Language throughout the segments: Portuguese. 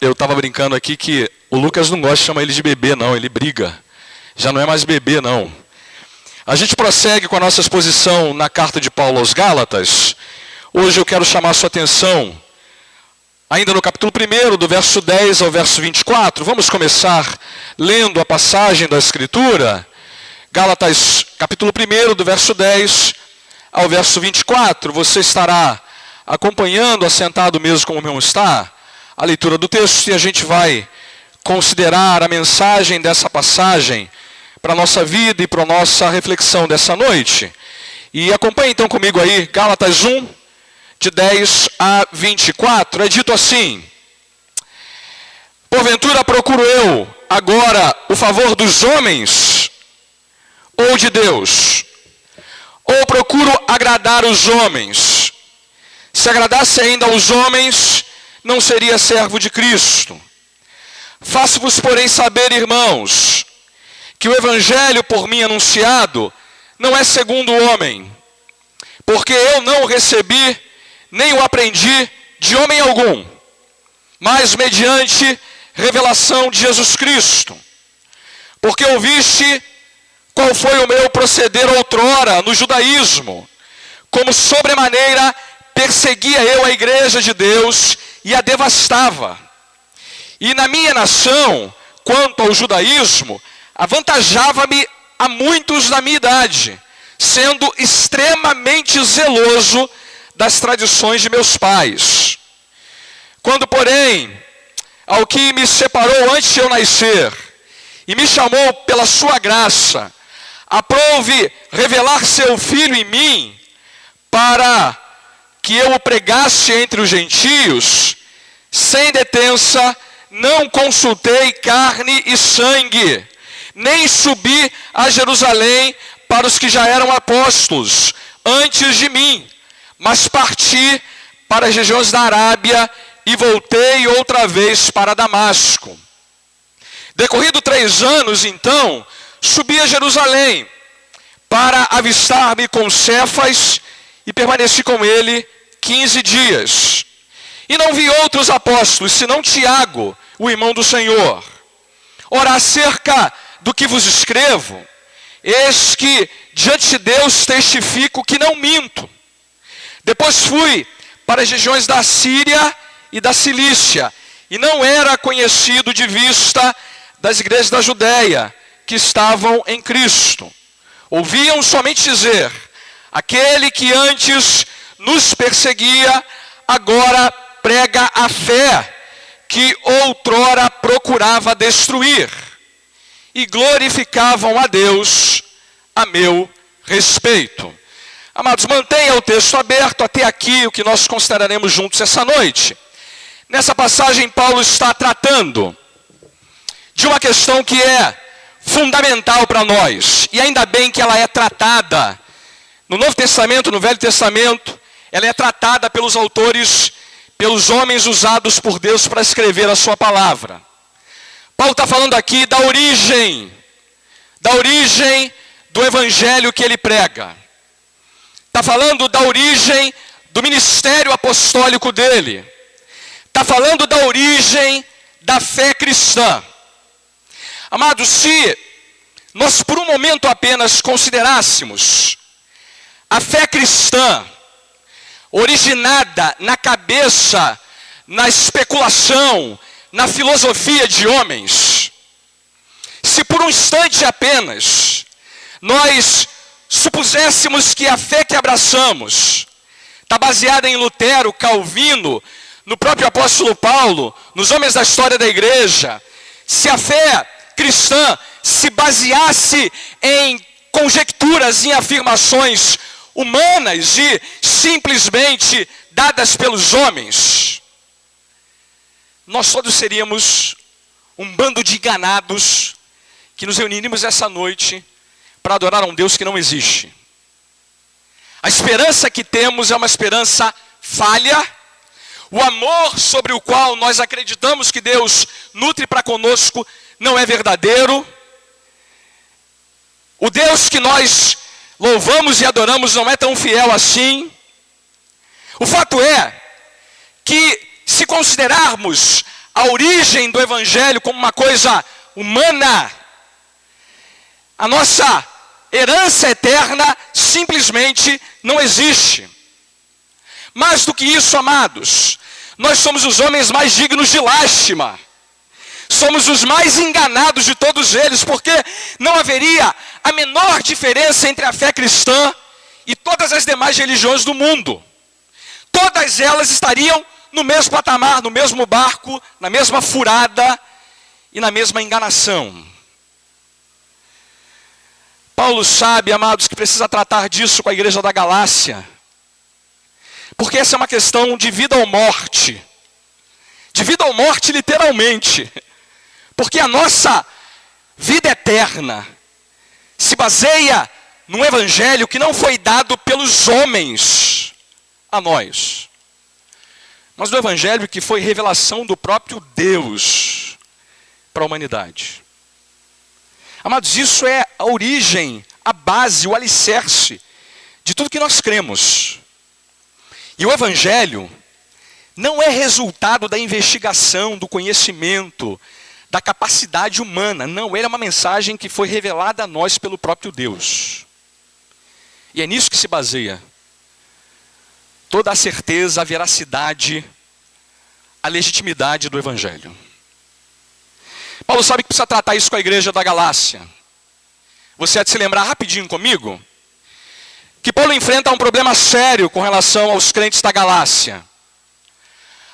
Eu estava brincando aqui que o Lucas não gosta de chamar ele de bebê, não. Ele briga. Já não é mais bebê, não. A gente prossegue com a nossa exposição na carta de Paulo aos Gálatas. Hoje eu quero chamar a sua atenção, ainda no capítulo 1, do verso 10 ao verso 24. Vamos começar lendo a passagem da Escritura. Gálatas, capítulo 1, do verso 10 ao verso 24. Você estará acompanhando, assentado mesmo como o meu está, a leitura do texto, e a gente vai considerar a mensagem dessa passagem para a nossa vida e para a nossa reflexão dessa noite. E acompanhe então comigo aí, Gálatas 1, de 10 a 24. É dito assim: porventura procuro eu agora o favor dos homens ou de Deus? Ou procuro agradar os homens? Se agradasse ainda aos homens, não seria servo de Cristo. Faço-vos, porém, saber, irmãos, que o evangelho por mim anunciado não é segundo o homem, porque eu não o recebi, nem o aprendi de homem algum, mas mediante revelação de Jesus Cristo. Porque ouviste qual foi o meu proceder outrora no judaísmo, como sobremaneira perseguia eu a igreja de Deus e a devastava. E na minha nação, quanto ao judaísmo, avantajava-me a muitos da minha idade, sendo extremamente zeloso das tradições de meus pais. Quando, porém, ao que me separou antes de eu nascer, e me chamou pela sua graça, aprouve revelar seu Filho em mim, para que eu o pregasse entre os gentios, sem detença, não consultei carne e sangue, nem subi a Jerusalém para os que já eram apóstolos antes de mim, mas parti para as regiões da Arábia e voltei outra vez para Damasco. Decorrido 3 anos, então, subi a Jerusalém para avistar-me com Cefas e permaneci com ele 15 dias. E não vi outros apóstolos, senão Tiago, o irmão do Senhor. Ora, acerca do que vos escrevo, eis que diante de Deus testifico que não minto. Depois fui para as regiões da Síria e da Cilícia, e não era conhecido de vista das igrejas da Judéia, que estavam em Cristo. Ouviam somente dizer: aquele que antes nos perseguia, agora prega a fé que outrora procurava destruir. E glorificavam a Deus a meu respeito. Amados, mantenha o texto aberto até aqui, o que nós consideraremos juntos essa noite. Nessa passagem, Paulo está tratando de uma questão que é fundamental para nós. E ainda bem que ela é tratada no Novo Testamento, no Velho Testamento. Ela é tratada pelos autores, pelos homens usados por Deus para escrever a sua palavra. Paulo está falando aqui da origem do evangelho que ele prega. Está falando da origem do ministério apostólico dele. Está falando da origem da fé cristã. Amados, se nós por um momento apenas considerássemos a fé cristã originada na cabeça, na especulação, na filosofia de homens, se por um instante apenas nós supuséssemos que a fé que abraçamos está baseada em Lutero, Calvino, no próprio apóstolo Paulo, nos homens da história da igreja, se a fé cristã se baseasse em conjecturas, em afirmações humanas e simplesmente dadas pelos homens, nós todos seríamos um bando de enganados que nos reuniríamos essa noite para adorar a um Deus que não existe. A esperança que temos é uma esperança falha. O amor sobre o qual nós acreditamos que Deus nutre para conosco não é verdadeiro. O Deus que nós louvamos e adoramos não é tão fiel assim. O fato é que se considerarmos a origem do evangelho como uma coisa humana, a nossa herança eterna simplesmente não existe. Mais do que isso, amados, nós somos os homens mais dignos de lástima. Somos os mais enganados de todos eles, porque não haveria a menor diferença entre a fé cristã e todas as demais religiões do mundo. Todas elas estariam no mesmo patamar, no mesmo barco, na mesma furada e na mesma enganação. Paulo sabe, amados, que precisa tratar disso com a igreja da Galácia, porque essa é uma questão de vida ou morte. De vida ou morte, literalmente. Porque a nossa vida eterna se baseia num evangelho que não foi dado pelos homens a nós, mas no evangelho que foi revelação do próprio Deus para a humanidade. Amados, isso é a origem, a base, o alicerce de tudo que nós cremos. E o evangelho não é resultado da investigação, do conhecimento, da capacidade humana. Não, ele é uma mensagem que foi revelada a nós pelo próprio Deus. E é nisso que se baseia toda a certeza, a veracidade, a legitimidade do evangelho. Paulo sabe que precisa tratar isso com a igreja da Galácia. Você há de se lembrar rapidinho comigo que Paulo enfrenta um problema sério com relação aos crentes da Galácia.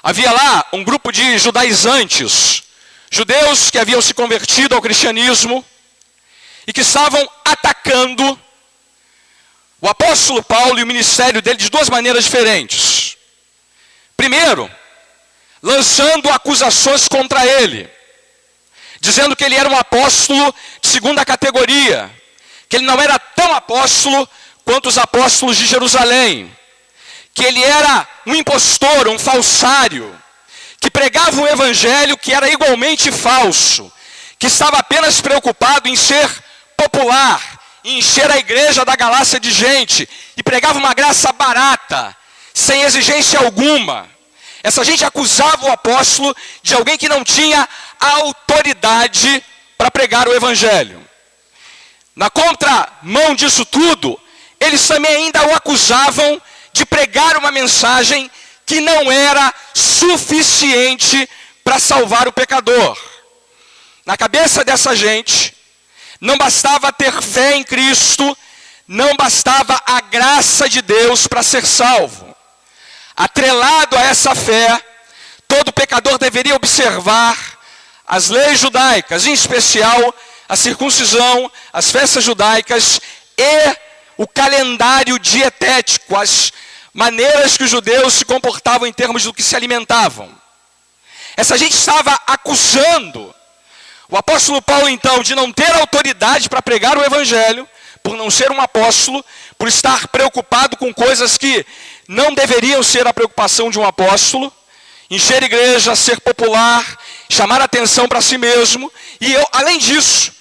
Havia lá um grupo de judaizantes, judeus que haviam se convertido ao cristianismo e que estavam atacando o apóstolo Paulo e o ministério dele de duas maneiras diferentes. Primeiro, lançando acusações contra ele, dizendo que ele era um apóstolo de segunda categoria, que ele não era tão apóstolo quanto os apóstolos de Jerusalém, que ele era um impostor, um falsário, que pregava um evangelho que era igualmente falso, que estava apenas preocupado em ser popular, em encher a igreja da Galácia de gente, e pregava uma graça barata, sem exigência alguma. Essa gente acusava o apóstolo de alguém que não tinha autoridade para pregar o evangelho. Na contramão disso tudo, eles também ainda o acusavam de pregar uma mensagem que não era suficiente para salvar o pecador. Na cabeça dessa gente, não bastava ter fé em Cristo, não bastava a graça de Deus para ser salvo. Atrelado a essa fé, todo pecador deveria observar as leis judaicas, em especial a circuncisão, as festas judaicas e o calendário dietético, as maneiras que os judeus se comportavam em termos do que se alimentavam. Essa gente estava acusando o apóstolo Paulo, então, de não ter autoridade para pregar o evangelho, por não ser um apóstolo, por estar preocupado com coisas que não deveriam ser a preocupação de um apóstolo, encher a igreja, ser popular, chamar atenção para si mesmo, e além disso,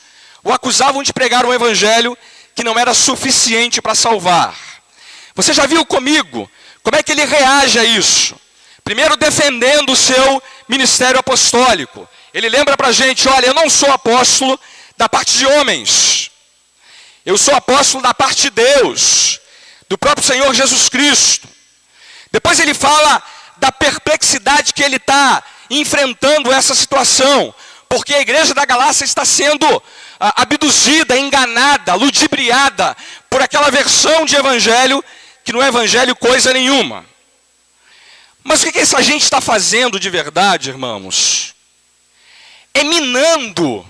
o acusavam de pregar um evangelho que não era suficiente para salvar. Você já viu comigo como é que ele reage a isso? Primeiro, defendendo o seu ministério apostólico. Ele lembra para a gente, olha, eu não sou apóstolo da parte de homens. Eu sou apóstolo da parte de Deus, do próprio Senhor Jesus Cristo. Depois ele fala da perplexidade que ele está enfrentando essa situação, porque a igreja da Galácia está sendo abduzida, enganada, ludibriada por aquela versão de evangelho que não é evangelho coisa nenhuma. Mas o que essa gente está fazendo de verdade, irmãos? É minando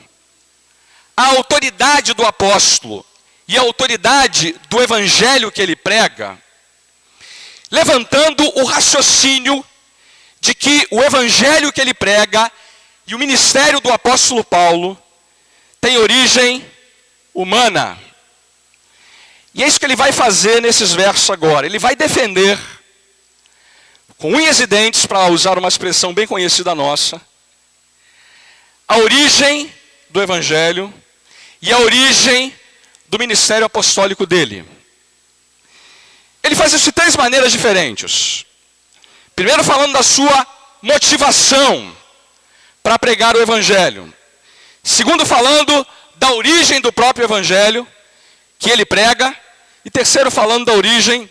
a autoridade do apóstolo e a autoridade do evangelho que ele prega, levantando o raciocínio de que o evangelho que ele prega e o ministério do apóstolo Paulo tem origem humana. E é isso que ele vai fazer nesses versos agora. Ele vai defender, com unhas e dentes, para usar uma expressão bem conhecida nossa, a origem do evangelho e a origem do ministério apostólico dele. Ele faz isso de três maneiras diferentes. Primeiro, falando da sua motivação para pregar o evangelho. Segundo, falando da origem do próprio evangelho que ele prega. E terceiro, falando da origem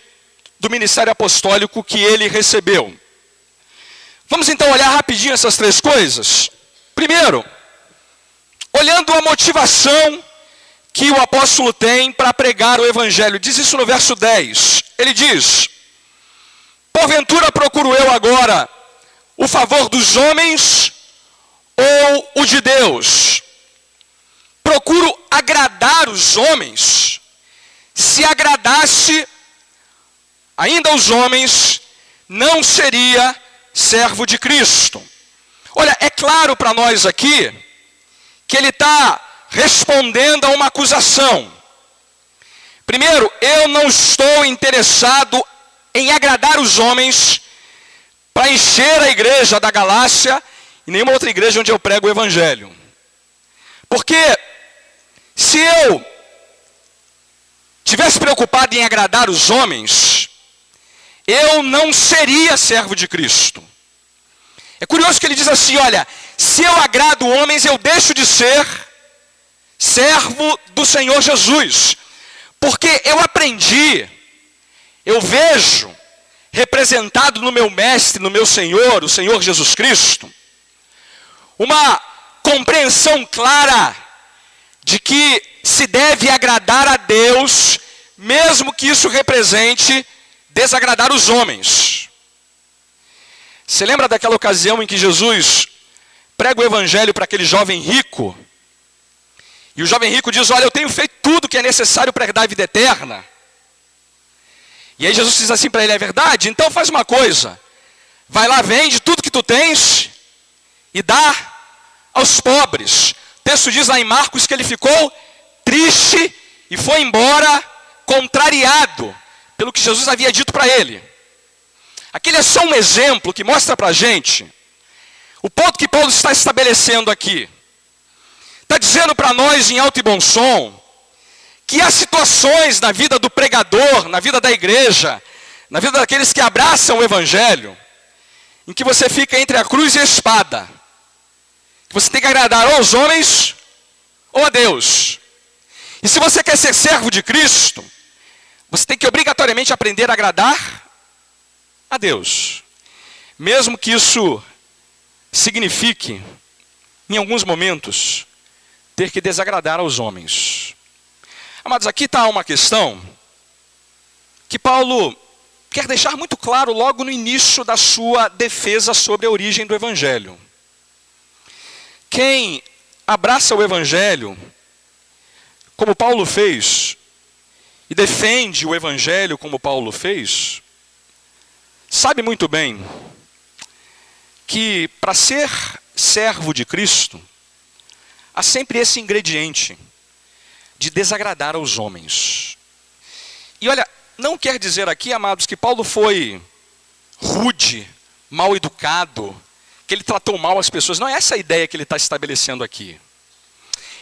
do ministério apostólico que ele recebeu. Vamos então olhar rapidinho essas três coisas. Primeiro, olhando a motivação que o apóstolo tem para pregar o evangelho. Diz isso no verso 10. Ele diz: porventura procuro eu agora o favor dos homens ou o de Deus? Procuro agradar os homens? Se agradasse ainda os homens, não seria servo de Cristo. Olha, é claro para nós aqui que ele está respondendo a uma acusação. Primeiro, eu não estou interessado em agradar os homens para encher a igreja da Galácia e nenhuma outra igreja onde eu prego o evangelho. Porque se eu tivesse preocupado em agradar os homens, eu não seria servo de Cristo. É curioso que ele diz assim, olha, se eu agrado homens, eu deixo de ser servo do Senhor Jesus. Porque eu aprendi, eu vejo representado no meu mestre, no meu Senhor, o Senhor Jesus Cristo, uma compreensão clara de que se deve agradar a Deus, mesmo que isso represente desagradar os homens. Você lembra daquela ocasião em que Jesus prega o evangelho para aquele jovem rico? E o jovem rico diz, olha, eu tenho feito tudo que é necessário para herdar a vida eterna. E aí Jesus diz assim para ele, é verdade? Então faz uma coisa, vai lá, vende tudo que tu tens e dá aos pobres. O texto diz lá em Marcos que ele ficou triste e foi embora contrariado pelo que Jesus havia dito para ele. Aquele é só um exemplo que mostra para a gente o ponto que Paulo está estabelecendo aqui. Está dizendo para nós em alto e bom som que há situações na vida do pregador, na vida da igreja, na vida daqueles que abraçam o evangelho, em que você fica entre a cruz e a espada. Que você tem que agradar ou aos homens ou a Deus. E se você quer ser servo de Cristo, você tem que obrigatoriamente aprender a agradar a Deus. Mesmo que isso signifique, em alguns momentos, ter que desagradar aos homens. Amados, aqui está uma questão que Paulo quer deixar muito claro logo no início da sua defesa sobre a origem do evangelho. Quem abraça o evangelho, como Paulo fez, e defende o evangelho como Paulo fez, sabe muito bem que para ser servo de Cristo, há sempre esse ingrediente de desagradar aos homens. E olha, não quer dizer aqui, amados, que Paulo foi rude, mal educado, que ele tratou mal as pessoas. Não é essa a ideia que ele está estabelecendo aqui. Ele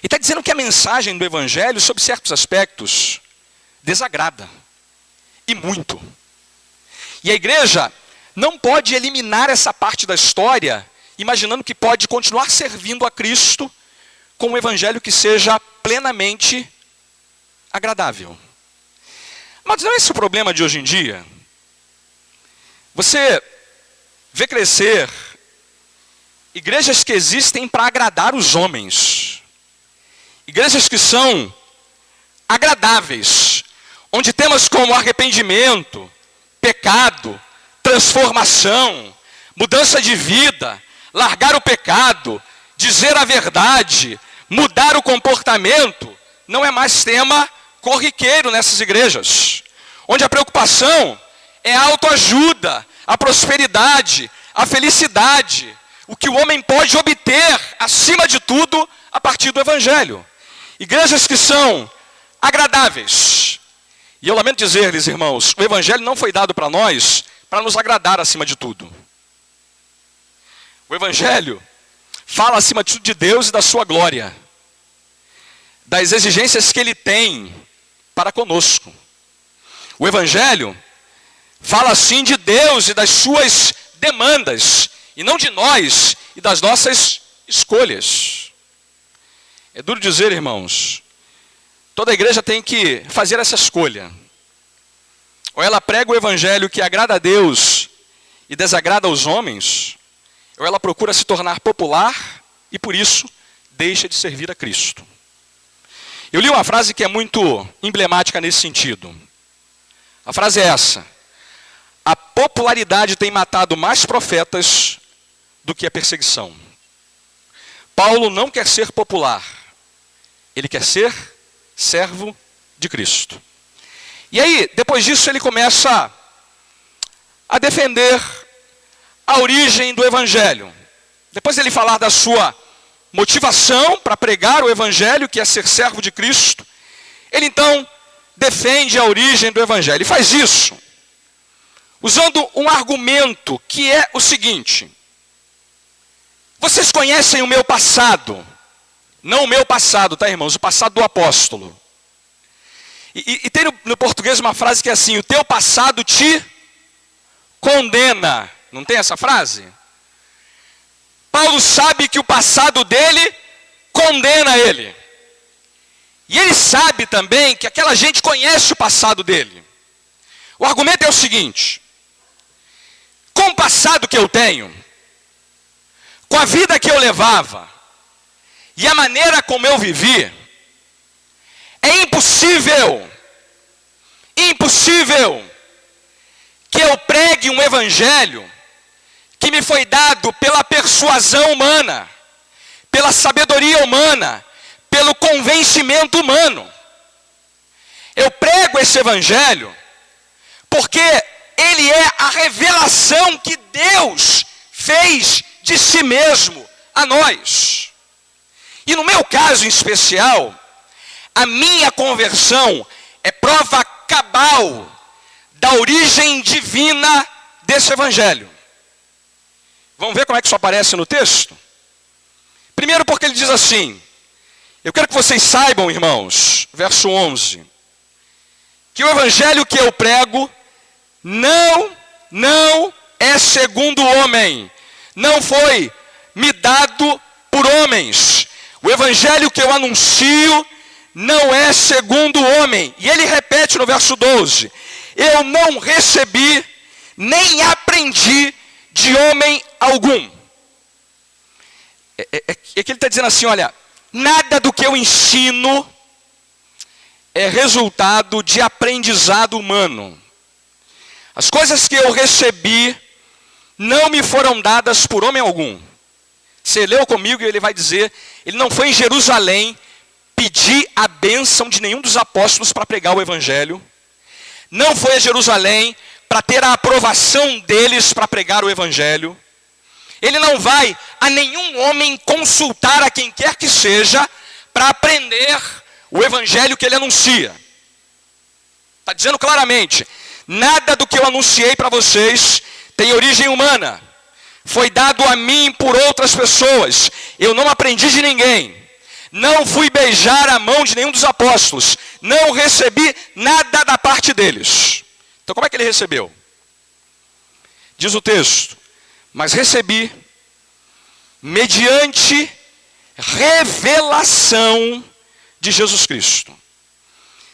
está dizendo que a mensagem do evangelho, sob certos aspectos, desagrada. E muito. E a igreja não pode eliminar essa parte da história, imaginando que pode continuar servindo a Cristo com um evangelho que seja plenamente agradável. Mas não é esse o problema de hoje em dia? Você vê crescer igrejas que existem para agradar os homens. Igrejas que são agradáveis, onde temas como arrependimento, pecado, transformação, mudança de vida, largar o pecado, dizer a verdade, mudar o comportamento, não é mais tema corriqueiro nessas igrejas. Onde a preocupação é a autoajuda, a prosperidade, a felicidade, o que o homem pode obter, acima de tudo, a partir do evangelho. Igrejas que são agradáveis. E eu lamento dizer-lhes, irmãos, o evangelho não foi dado para nós para nos agradar acima de tudo. O evangelho fala acima de tudo de Deus e da sua glória, das exigências que ele tem para conosco. O evangelho fala assim de Deus e das suas demandas e não de nós e das nossas escolhas. É duro dizer, irmãos, toda igreja tem que fazer essa escolha. Ou ela prega o evangelho que agrada a Deus e desagrada aos homens, ou ela procura se tornar popular e por isso deixa de servir a Cristo. Eu li uma frase que é muito emblemática nesse sentido. A frase é essa: a popularidade tem matado mais profetas do que a perseguição. Paulo não quer ser popular, ele quer ser servo de Cristo. E aí, depois disso, ele começa a defender a origem do evangelho. Depois ele falar da sua motivação para pregar o evangelho, que é ser servo de Cristo, ele então defende a origem do evangelho. E faz isso usando um argumento que é o seguinte: vocês conhecem o meu passado. Não o meu passado, tá, irmãos? O passado do apóstolo. E tem no português uma frase que é assim: o teu passado te condena. Não tem essa frase? Paulo sabe que o passado dele condena ele. E ele sabe também que aquela gente conhece o passado dele. O argumento é o seguinte: com o passado que eu tenho, com a vida que eu levava e a maneira como eu vivi, é impossível que eu pregue um evangelho que me foi dado pela persuasão humana, pela sabedoria humana, pelo convencimento humano. Eu prego esse evangelho porque ele é a revelação que Deus fez de si mesmo a nós. E no meu caso em especial, a minha conversão é prova cabal da origem divina desse evangelho. Vamos ver como é que isso aparece no texto? Primeiro porque ele diz assim: eu quero que vocês saibam, irmãos, verso 11, que o evangelho que eu prego não é segundo o homem, não foi me dado por homens. O evangelho que eu anuncio não é segundo o homem. E ele repete no verso 12: eu não recebi, nem aprendi de homem algum. É que ele está dizendo assim: olha, nada do que eu ensino é resultado de aprendizado humano. As coisas que eu recebi não me foram dadas por homem algum. Você leu comigo e ele vai dizer, ele não foi em Jerusalém pedir a bênção de nenhum dos apóstolos para pregar o evangelho. Não foi a Jerusalém para ter a aprovação deles para pregar o evangelho. Ele não vai a nenhum homem consultar a quem quer que seja para aprender o evangelho que ele anuncia. Está dizendo claramente: nada do que eu anunciei para vocês tem origem humana. Foi dado a mim por outras pessoas. Eu não aprendi de ninguém. Não fui beijar a mão de nenhum dos apóstolos. Não recebi nada da parte deles. Então como é que ele recebeu? Diz o texto: mas recebi mediante revelação de Jesus Cristo.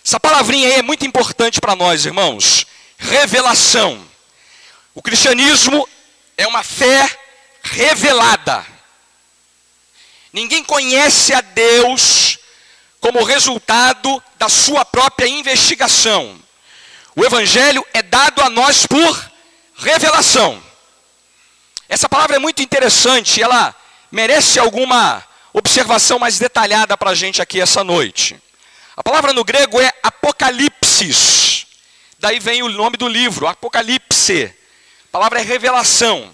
Essa palavrinha aí é muito importante para nós, irmãos. Revelação. O cristianismo é uma fé revelada. Ninguém conhece a Deus como resultado da sua própria investigação. O evangelho é dado a nós por revelação. Essa palavra é muito interessante, ela merece alguma observação mais detalhada para a gente aqui essa noite. A palavra no grego é apocalipsis. Daí vem o nome do livro, Apocalipse. A palavra é revelação.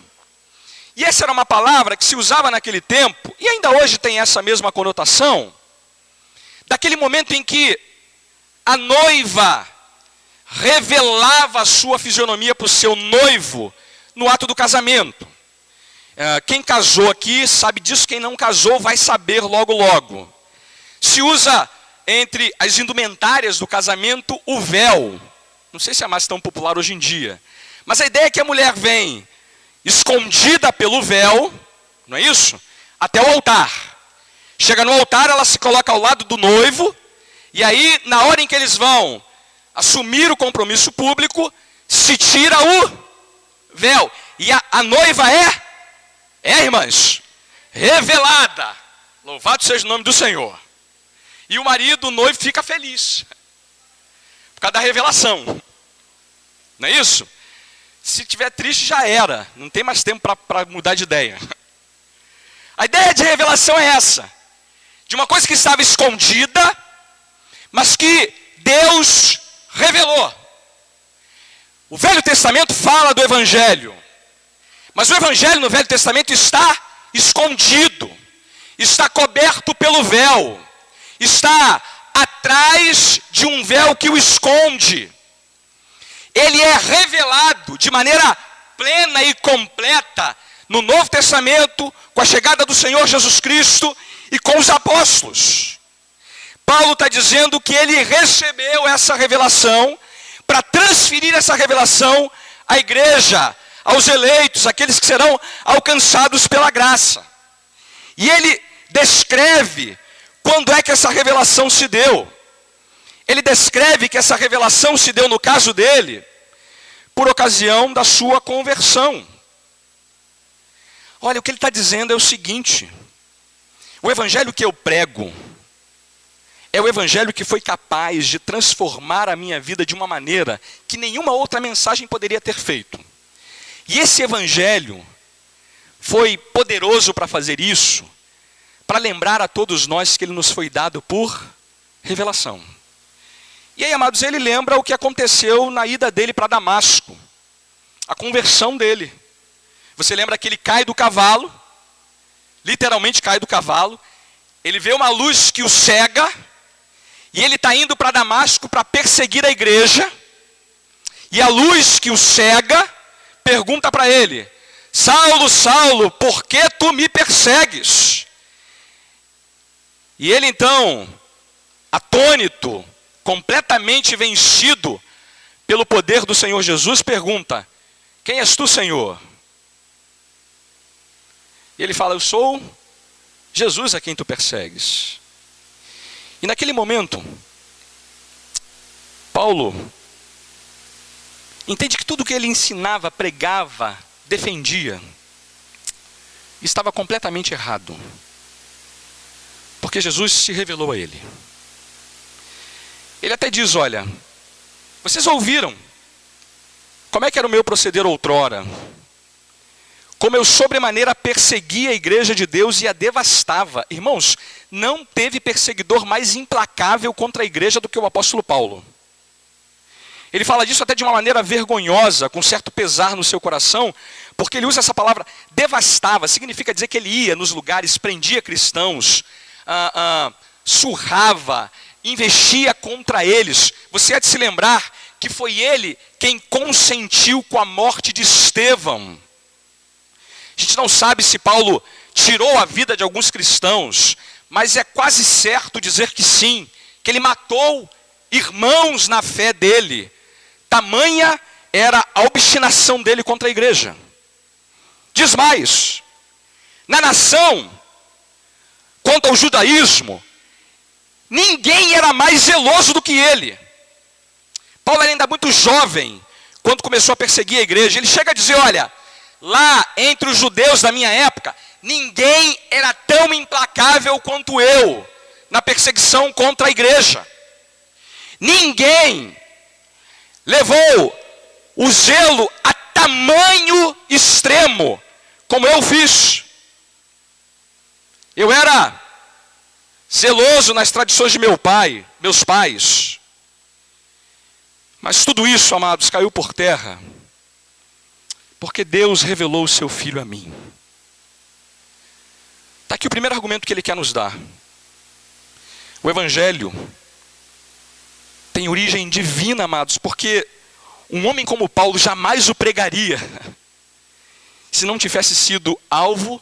E essa era uma palavra que se usava naquele tempo, e ainda hoje tem essa mesma conotação, daquele momento em que a noiva revelava a sua fisionomia para o seu noivo no ato do casamento. Quem casou aqui sabe disso, quem não casou vai saber logo logo. Se usa entre as indumentárias do casamento o véu. Não sei se é mais tão popular hoje em dia. Mas a ideia é que a mulher vem escondida pelo véu, não é isso? Até o altar. Chega no altar, ela se coloca ao lado do noivo, e aí, na hora em que eles vão assumir o compromisso público, se tira o véu. E a noiva irmãs, revelada. Louvado seja o nome do Senhor. E o marido, o noivo, fica feliz. Por causa da revelação. Não é isso? Se tiver triste, já era. Não tem mais tempo para mudar de ideia. A ideia de revelação é essa. De uma coisa que estava escondida, mas que Deus revelou. O Velho Testamento fala do Evangelho. Mas o Evangelho no Velho Testamento está escondido. Está coberto pelo véu. Está atrás de um véu que o esconde. Ele é revelado de maneira plena e completa no Novo Testamento, com a chegada do Senhor Jesus Cristo e com os apóstolos. Paulo está dizendo que ele recebeu essa revelação para transferir essa revelação à igreja, aos eleitos, aqueles que serão alcançados pela graça. E ele descreve quando é que essa revelação se deu. Ele descreve que essa revelação se deu, no caso dele, por ocasião da sua conversão. Olha, o que ele está dizendo é o seguinte: o evangelho que eu prego é o evangelho que foi capaz de transformar a minha vida de uma maneira que nenhuma outra mensagem poderia ter feito. E esse evangelho foi poderoso para fazer isso, para lembrar a todos nós que ele nos foi dado por revelação. E aí, amados, ele lembra o que aconteceu na ida dele para Damasco, a conversão dele. Você lembra que ele cai do cavalo, literalmente cai do cavalo, ele vê uma luz que o cega, e ele está indo para Damasco para perseguir a igreja, e a luz que o cega pergunta para ele: Saulo, Saulo, por que tu me persegues? E ele então, atônito, completamente vencido pelo poder do Senhor Jesus, pergunta: quem és tu, Senhor? E ele fala: eu sou Jesus a quem tu persegues. E naquele momento, Paulo entende que tudo que ele ensinava, pregava, defendia, estava completamente errado. Porque Jesus se revelou a ele. Ele até diz: olha, vocês ouviram como é que era o meu proceder outrora, como eu sobremaneira perseguia a igreja de Deus e a devastava. Irmãos, não teve perseguidor mais implacável contra a igreja do que o apóstolo Paulo. Ele fala disso até de uma maneira vergonhosa, com certo pesar no seu coração, porque ele usa essa palavra devastava, significa dizer que ele ia nos lugares, prendia cristãos, surrava, investia contra eles. Você há de se lembrar que foi ele quem consentiu com a morte de Estevão. A gente não sabe se Paulo tirou a vida de alguns cristãos, mas é quase certo dizer que sim, que ele matou irmãos na fé dele. Tamanha era a obstinação dele contra a igreja. Diz mais, na nação, quanto ao judaísmo, ninguém era mais zeloso do que ele. Paulo era ainda muito jovem quando começou a perseguir a igreja. Ele chega a dizer: olha, lá entre os judeus da minha época, ninguém era tão implacável quanto eu na perseguição contra a igreja. Ninguém levou o zelo a tamanho extremo como eu fiz. Eu era zeloso nas tradições de meus pais. Mas tudo isso, amados, caiu por terra, porque Deus revelou o seu Filho a mim. Está aqui o primeiro argumento que ele quer nos dar. O Evangelho tem origem divina, amados, porque um homem como Paulo jamais o pregaria se não tivesse sido alvo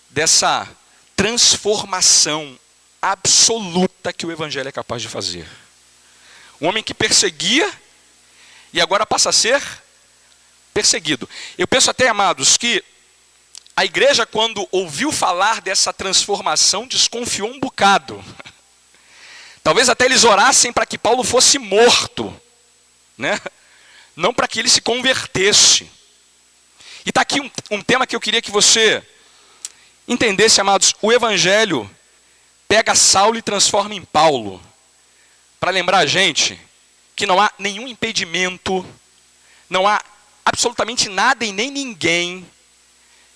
dessa transformação absoluta que o Evangelho é capaz de fazer. Um homem que perseguia e agora passa a ser perseguido. Eu penso até, amados, que a igreja, quando ouviu falar dessa transformação, desconfiou um bocado. Talvez até eles orassem para que Paulo fosse morto, né? Não para que ele se convertesse. E está aqui um tema que eu queria que você entendesse, amados. O evangelho pega Saulo e transforma em Paulo, para lembrar a gente que não há nenhum impedimento, não há absolutamente nada e nem ninguém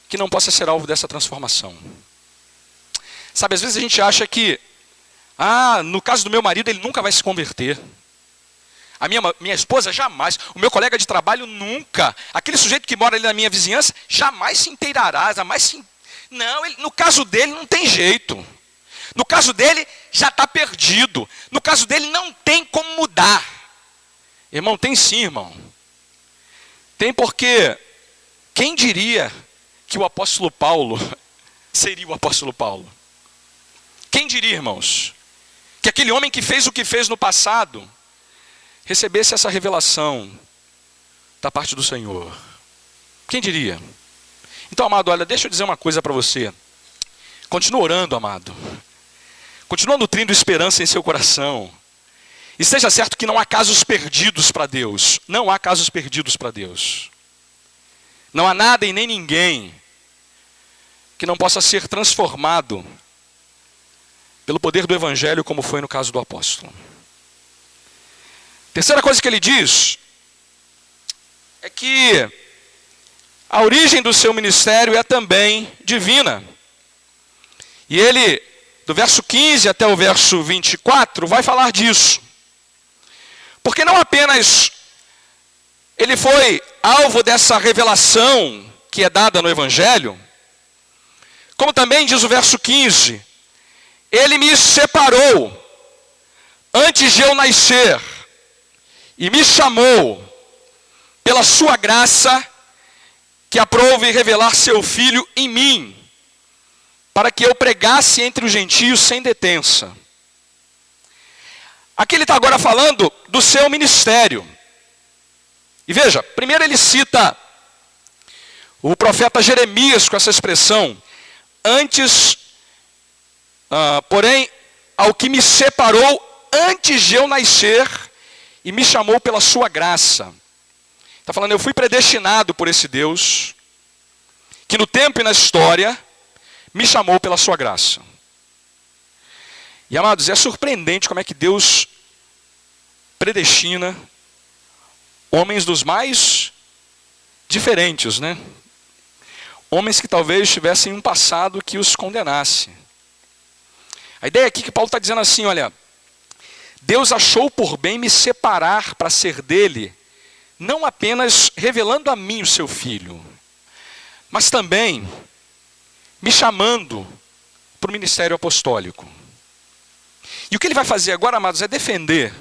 que não possa ser alvo dessa transformação. Sabe, às vezes a gente acha que, no caso do meu marido, ele nunca vai se converter. A minha esposa, jamais. O meu colega de trabalho, nunca. Aquele sujeito que mora ali na minha vizinhança, jamais se inteirará, jamais se... Não, no caso dele não tem jeito. No caso dele, já está perdido. No caso dele, não tem como mudar. Irmão, tem sim, irmão. Tem, porque quem diria que o apóstolo Paulo seria o apóstolo Paulo? Quem diria, irmãos, que aquele homem que fez o que fez no passado recebesse essa revelação da parte do Senhor? Quem diria? Então, amado, olha, deixa eu dizer uma coisa para você. Continua orando, amado. Continua nutrindo esperança em seu coração. E seja certo que não há casos perdidos para Deus. Não há casos perdidos para Deus. Não há nada e nem ninguém que não possa ser transformado pelo poder do evangelho, como foi no caso do apóstolo. Terceira coisa que ele diz é que a origem do seu ministério é também divina. E ele, do verso 15 até o verso 24, vai falar disso. Porque não apenas ele foi alvo dessa revelação que é dada no evangelho, como também diz o verso 15, ele me separou antes de eu nascer e me chamou pela sua graça, que aprove revelar seu Filho em mim, para que eu pregasse entre os gentios sem detença. Aqui ele está agora falando do seu ministério. E veja, primeiro ele cita o profeta Jeremias com essa expressão, antes, porém, ao que me separou antes de eu nascer e me chamou pela sua graça. Está falando, eu fui predestinado por esse Deus, que no tempo e na história me chamou pela sua graça. E amados, é surpreendente como é que Deus predestina homens dos mais diferentes, né? Homens que talvez tivessem um passado que os condenasse. A ideia aqui que Paulo está dizendo assim, olha, Deus achou por bem me separar para ser dele, não apenas revelando a mim o seu Filho, mas também me chamando para o ministério apostólico. E o que ele vai fazer agora, amados, é defender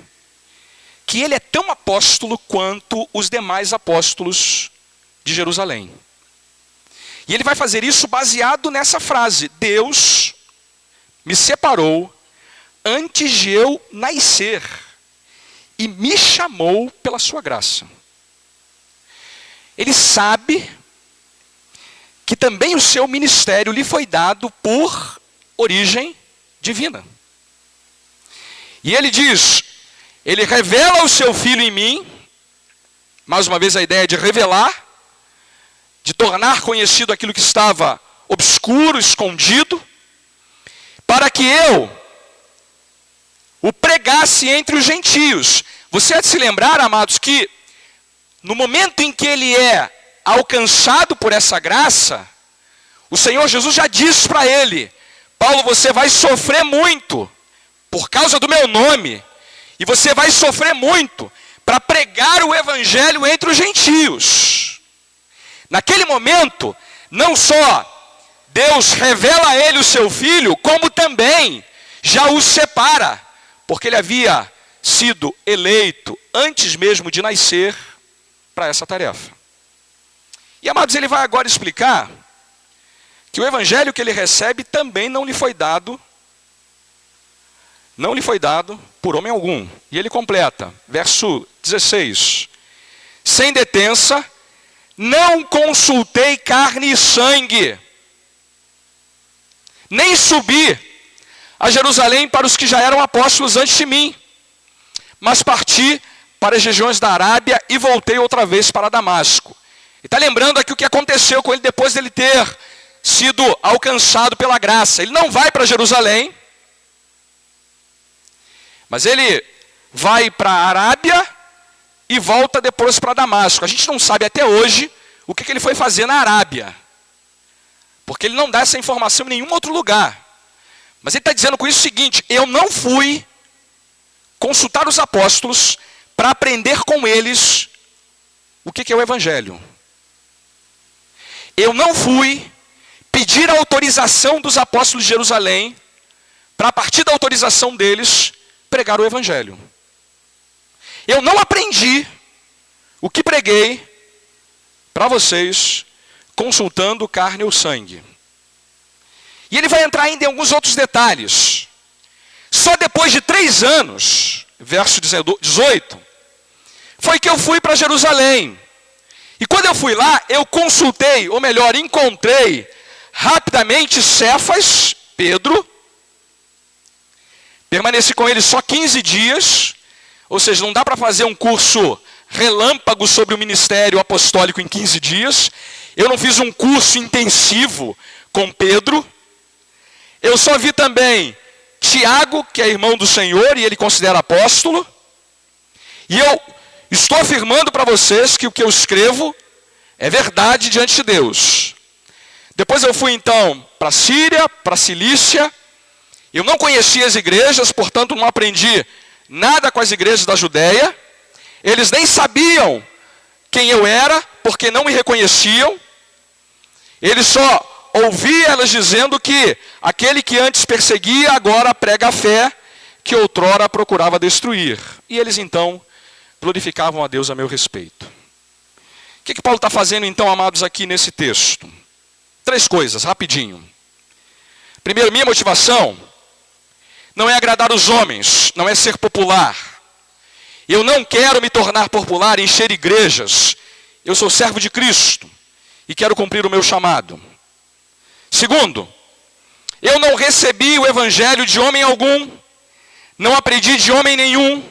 que ele é tão apóstolo quanto os demais apóstolos de Jerusalém. E ele vai fazer isso baseado nessa frase, Deus me separou antes de eu nascer e me chamou pela sua graça. Ele sabe que também o seu ministério lhe foi dado por origem divina. E ele diz, ele revela o seu Filho em mim, mais uma vez a ideia de revelar, de tornar conhecido aquilo que estava obscuro, escondido, para que eu o pregasse entre os gentios. Você há de se lembrar, amados, que no momento em que ele é alcançado por essa graça, o Senhor Jesus já disse para ele, Paulo, você vai sofrer muito por causa do meu nome, e você vai sofrer muito para pregar o evangelho entre os gentios. Naquele momento, não só Deus revela a ele o seu Filho, como também já o separa, porque ele havia sido eleito antes mesmo de nascer para essa tarefa. E amados, ele vai agora explicar que o evangelho que ele recebe também não lhe foi dado por homem algum. E ele completa, verso 16, sem detença, não consultei carne e sangue, nem subi a Jerusalém para os que já eram apóstolos antes de mim, mas parti para as regiões da Arábia e voltei outra vez para Damasco. E está lembrando aqui o que aconteceu com ele depois dele ter sido alcançado pela graça. Ele não vai para Jerusalém, mas ele vai para a Arábia e volta depois para Damasco. A gente não sabe até hoje o que ele foi fazer na Arábia, porque ele não dá essa informação em nenhum outro lugar. Mas ele está dizendo com isso o seguinte: eu não fui consultar os apóstolos para aprender com eles o que é o Evangelho. Eu não fui pedir a autorização dos apóstolos de Jerusalém para, a partir da autorização deles, pregar o Evangelho. Eu não aprendi o que preguei para vocês consultando carne ou sangue. E ele vai entrar ainda em alguns outros detalhes. Só depois de 3 anos, verso 18, foi que eu fui para Jerusalém. E quando eu fui lá, eu consultei, ou melhor, encontrei rapidamente Cefas, Pedro. Permaneci com ele só 15 dias, ou seja, não dá para fazer um curso relâmpago sobre o ministério apostólico em 15 dias. Eu não fiz um curso intensivo com Pedro. Eu só vi também Tiago, que é irmão do Senhor, e ele considera apóstolo. E eu estou afirmando para vocês que o que eu escrevo é verdade diante de Deus. Depois eu fui então para a Síria, para a Cilícia. Eu não conhecia as igrejas, portanto não aprendi nada com as igrejas da Judéia. Eles nem sabiam quem eu era, porque não me reconheciam. Eles só ouviam elas dizendo que aquele que antes perseguia, agora prega a fé, que outrora procurava destruir. E eles então glorificavam a Deus a meu respeito. O que Paulo está fazendo então, amados, aqui nesse texto? 3 coisas, rapidinho. Primeiro, minha motivação não é agradar os homens, não é ser popular. Eu não quero me tornar popular e encher igrejas. Eu sou servo de Cristo e quero cumprir o meu chamado. Segundo, eu não recebi o evangelho de homem algum, não aprendi de homem nenhum,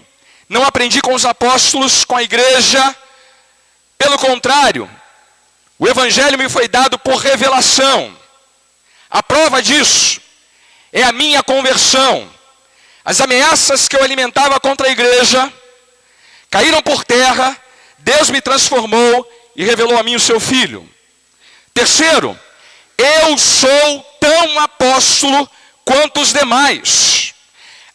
não aprendi com os apóstolos, com a igreja. Pelo contrário, o evangelho me foi dado por revelação. A prova disso é a minha conversão. As ameaças que eu alimentava contra a igreja caíram por terra, Deus me transformou e revelou a mim o seu Filho. Terceiro, eu sou tão apóstolo quanto os demais.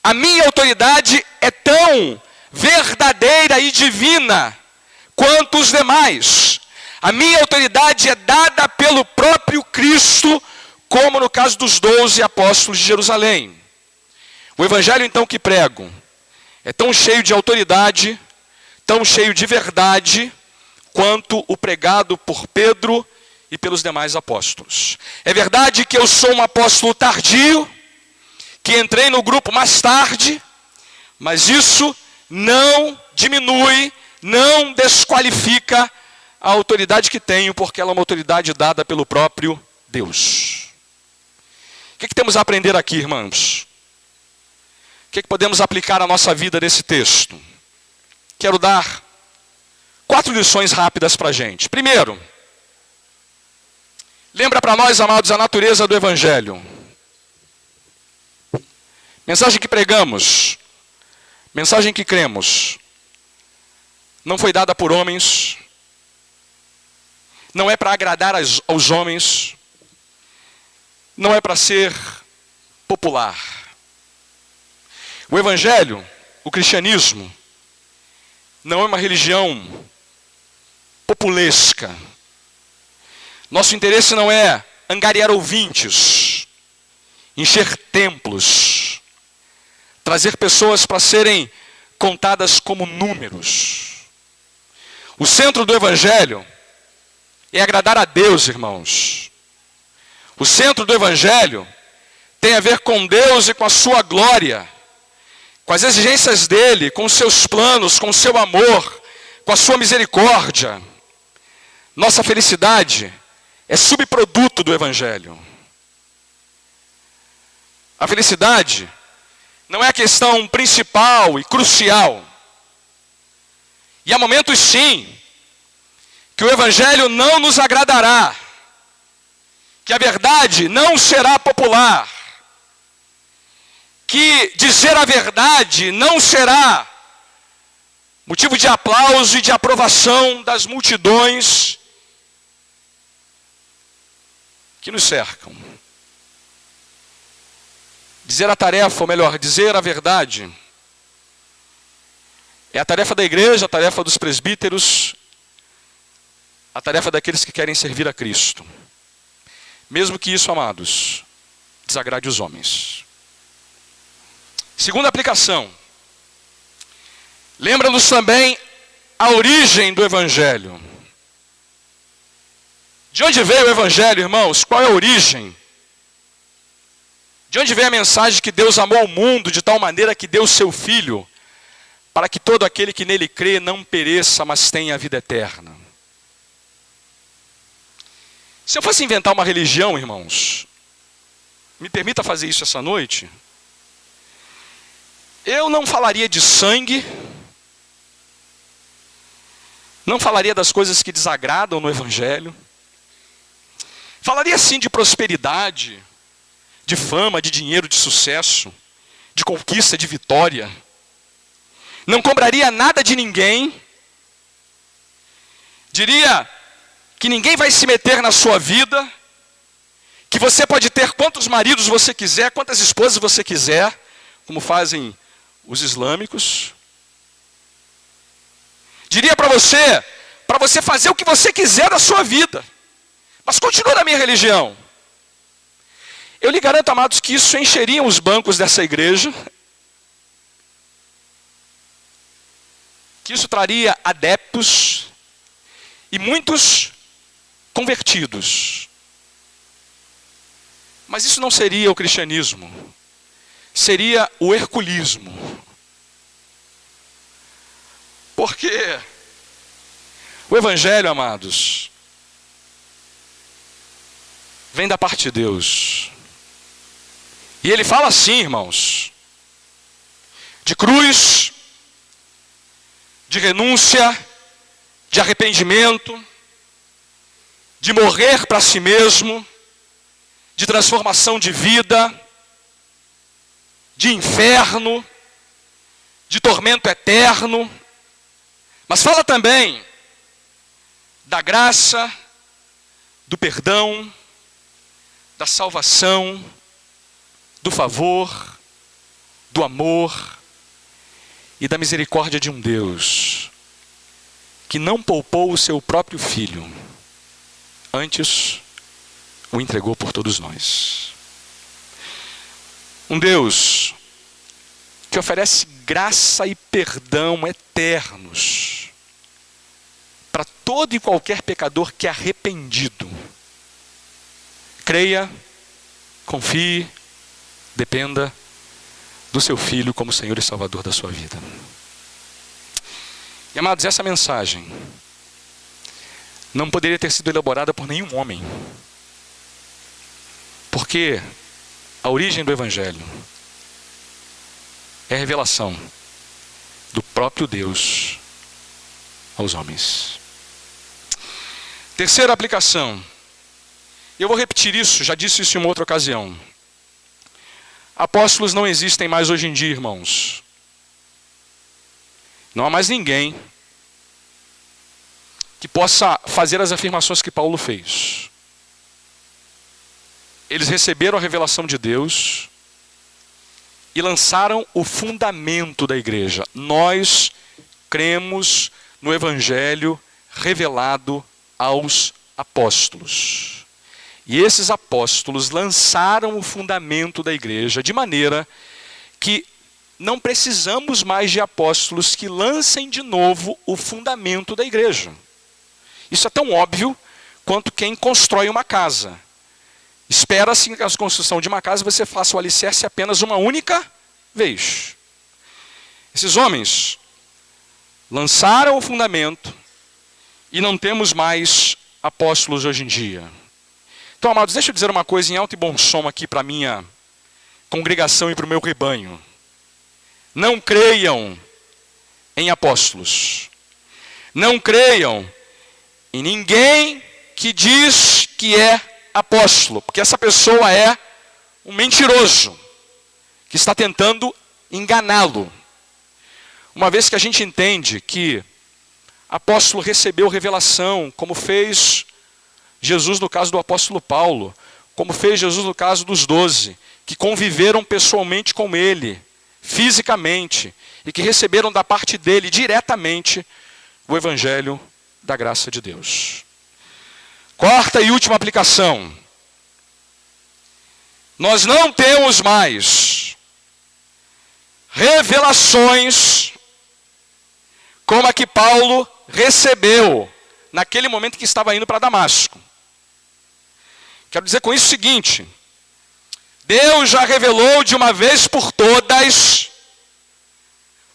A minha autoridade é tão verdadeira e divina quanto os demais. A minha autoridade é dada pelo próprio Cristo, como no caso dos 12 apóstolos de Jerusalém. O evangelho então que prego é tão cheio de autoridade, tão cheio de verdade, quanto o pregado por Pedro e pelos demais apóstolos. É verdade que eu sou um apóstolo tardio, que entrei no grupo mais tarde, mas isso não diminui, não desqualifica a autoridade que tenho, porque ela é uma autoridade dada pelo próprio Deus. O que temos a aprender aqui, irmãos? O que podemos aplicar à nossa vida nesse texto? Quero dar 4 lições rápidas para a gente. Primeiro, lembra para nós, amados, a natureza do Evangelho. Mensagem que pregamos, mensagem que cremos, não foi dada por homens, não é para agradar aos homens, não é para ser popular. O Evangelho, o cristianismo, não é uma religião populesca. Nosso interesse não é angariar ouvintes, encher templos, trazer pessoas para serem contadas como números. O centro do Evangelho é agradar a Deus, irmãos. O centro do Evangelho tem a ver com Deus e com a sua glória, com as exigências dele, com os seus planos, com o seu amor, com a sua misericórdia. nossa felicidade é subproduto do Evangelho. A felicidade não é a questão principal e crucial. E há momentos, sim, que o Evangelho não nos agradará, que a verdade não será popular, que dizer a verdade não será motivo de aplauso e de aprovação das multidões que nos cercam. Dizer a tarefa, ou melhor, dizer a verdade, é a tarefa da igreja, a tarefa dos presbíteros, a tarefa daqueles que querem servir a Cristo. Mesmo que isso, amados, desagrade os homens. Segunda aplicação. Lembra-nos também a origem do Evangelho. De onde veio o Evangelho, irmãos? Qual é a origem? De onde vem a mensagem que Deus amou o mundo de tal maneira que deu o seu Filho, para que todo aquele que nele crê não pereça, mas tenha a vida eterna? Se eu fosse inventar uma religião, irmãos, me permita fazer isso essa noite, eu não falaria de sangue, não falaria das coisas que desagradam no Evangelho, falaria sim de prosperidade, de fama, de dinheiro, de sucesso, de conquista, de vitória. Não cobraria nada de ninguém. Diria que ninguém vai se meter na sua vida, que você pode ter quantos maridos você quiser, quantas esposas você quiser, como fazem os islâmicos. Diria para você fazer o que você quiser da sua vida, mas continua na minha religião. Eu lhe garanto, amados, que isso encheria os bancos dessa igreja, que isso traria adeptos e muitos convertidos. Mas isso não seria o cristianismo, seria o herculismo. Porque o Evangelho, amados, vem da parte de Deus. E ele fala assim, irmãos, de cruz, de renúncia, de arrependimento, de morrer para si mesmo, de transformação de vida, de inferno, de tormento eterno. Mas fala também da graça, do perdão, da salvação, do favor, do amor e da misericórdia de um Deus que não poupou o seu próprio Filho, antes o entregou por todos nós. Um Deus que oferece graça e perdão eternos para todo e qualquer pecador que é arrependido. Creia, confie, dependa do seu Filho como Senhor e Salvador da sua vida. E, amados, essa mensagem não poderia ter sido elaborada por nenhum homem. Porque a origem do Evangelho é a revelação do próprio Deus aos homens. Terceira aplicação. Eu vou repetir isso, já disse isso em uma outra ocasião. Apóstolos não existem mais hoje em dia, irmãos. Não há mais ninguém que possa fazer as afirmações que Paulo fez. Eles receberam a revelação de Deus e lançaram o fundamento da igreja. Nós cremos no Evangelho revelado aos apóstolos. E esses apóstolos lançaram o fundamento da igreja, de maneira que não precisamos mais de apóstolos que lancem de novo o fundamento da igreja. Isso é tão óbvio quanto quem constrói uma casa. Espera-se que a construção de uma casa você faça o alicerce apenas uma única vez. Esses homens lançaram o fundamento e não temos mais apóstolos hoje em dia. Então, amados, deixa eu dizer uma coisa em alto e bom som aqui para a minha congregação e para o meu rebanho. Não creiam em apóstolos. Não creiam em ninguém que diz que é apóstolo, porque essa pessoa é um mentiroso que está tentando enganá-lo. Uma vez que a gente entende que apóstolo recebeu revelação, como fez Jesus no caso do apóstolo Paulo, como fez Jesus no caso dos 12, que conviveram pessoalmente com ele, fisicamente, e que receberam da parte dele diretamente o evangelho da graça de Deus. Quarta e última aplicação. Nós não temos mais revelações como a que Paulo recebeu naquele momento que estava indo para Damasco. Quero dizer com isso o seguinte: Deus já revelou de uma vez por todas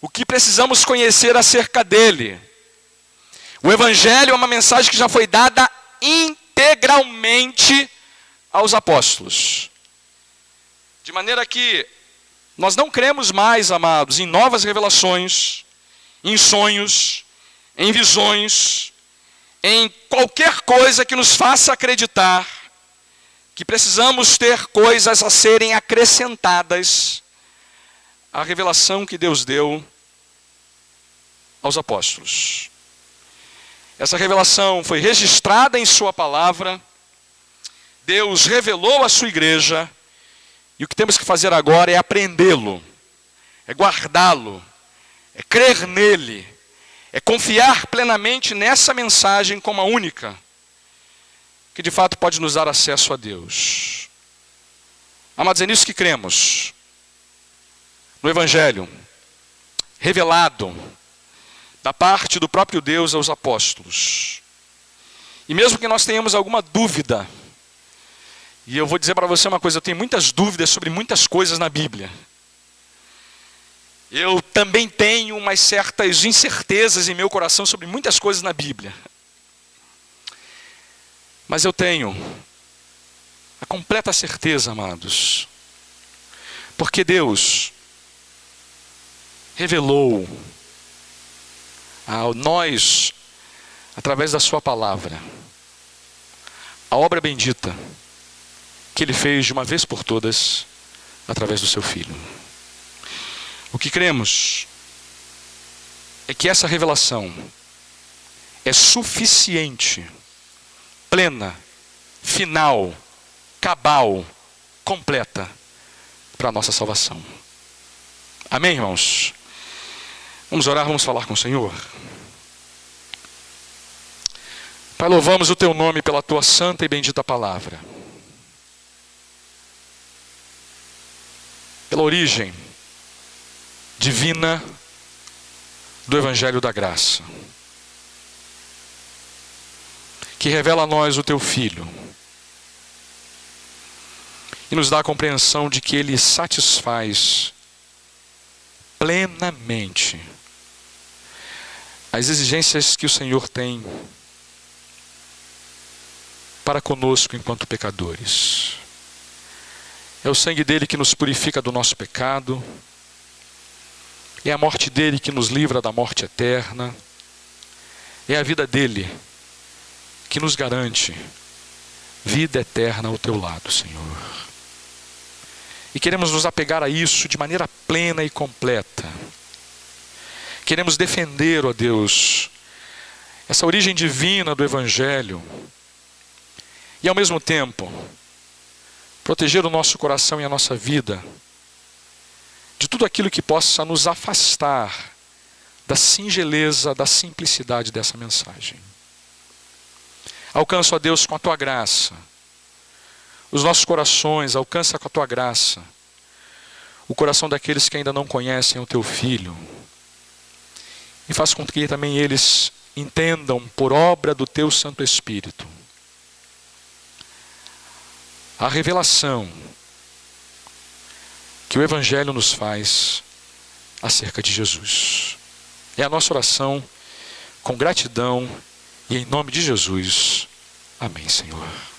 o que precisamos conhecer acerca dele. O evangelho é uma mensagem que já foi dada integralmente aos apóstolos. De maneira que nós não cremos mais, amados, em novas revelações, em sonhos, em visões, em qualquer coisa que nos faça acreditar que precisamos ter coisas a serem acrescentadas à revelação que Deus deu aos apóstolos. Essa revelação foi registrada em sua palavra, Deus revelou à sua igreja, e o que temos que fazer agora é aprendê-lo, é guardá-lo, é crer nele, é confiar plenamente nessa mensagem como a única que de fato pode nos dar acesso a Deus. Amados, é nisso que cremos, no evangelho revelado da parte do próprio Deus aos apóstolos. E mesmo que nós tenhamos alguma dúvida, e eu vou dizer para você uma coisa, eu tenho muitas dúvidas sobre muitas coisas na Bíblia. Eu também tenho umas certas incertezas em meu coração sobre muitas coisas na Bíblia. Mas eu tenho a completa certeza, amados, porque Deus revelou a nós, através da sua palavra, a obra bendita que Ele fez de uma vez por todas, através do seu Filho. O que cremos é que essa revelação é suficiente, plena, final, cabal, completa para a nossa salvação. Amém, irmãos? Vamos orar, vamos falar com o Senhor. Pai, louvamos o Teu nome pela Tua santa e bendita palavra. Pela origem divina do Evangelho da Graça, que revela a nós o Teu Filho e nos dá a compreensão de que Ele satisfaz plenamente as exigências que o Senhor tem para conosco enquanto pecadores. É o sangue dele que nos purifica do nosso pecado, é a morte dele que nos livra da morte eterna, é a vida dele que nos garante vida eterna ao teu lado, Senhor. E queremos nos apegar a isso de maneira plena e completa. Queremos defender, ó Deus, essa origem divina do Evangelho e ao mesmo tempo proteger o nosso coração e a nossa vida de tudo aquilo que possa nos afastar da singeleza, da simplicidade dessa mensagem. Alcança, ó Deus, com a Tua graça os nossos corações, alcança com a Tua graça o coração daqueles que ainda não conhecem o Teu Filho, e faz com que também eles entendam, por obra do Teu Santo Espírito, a revelação que o Evangelho nos faz acerca de Jesus. É a nossa oração com gratidão e em nome de Jesus. Amém, Senhor.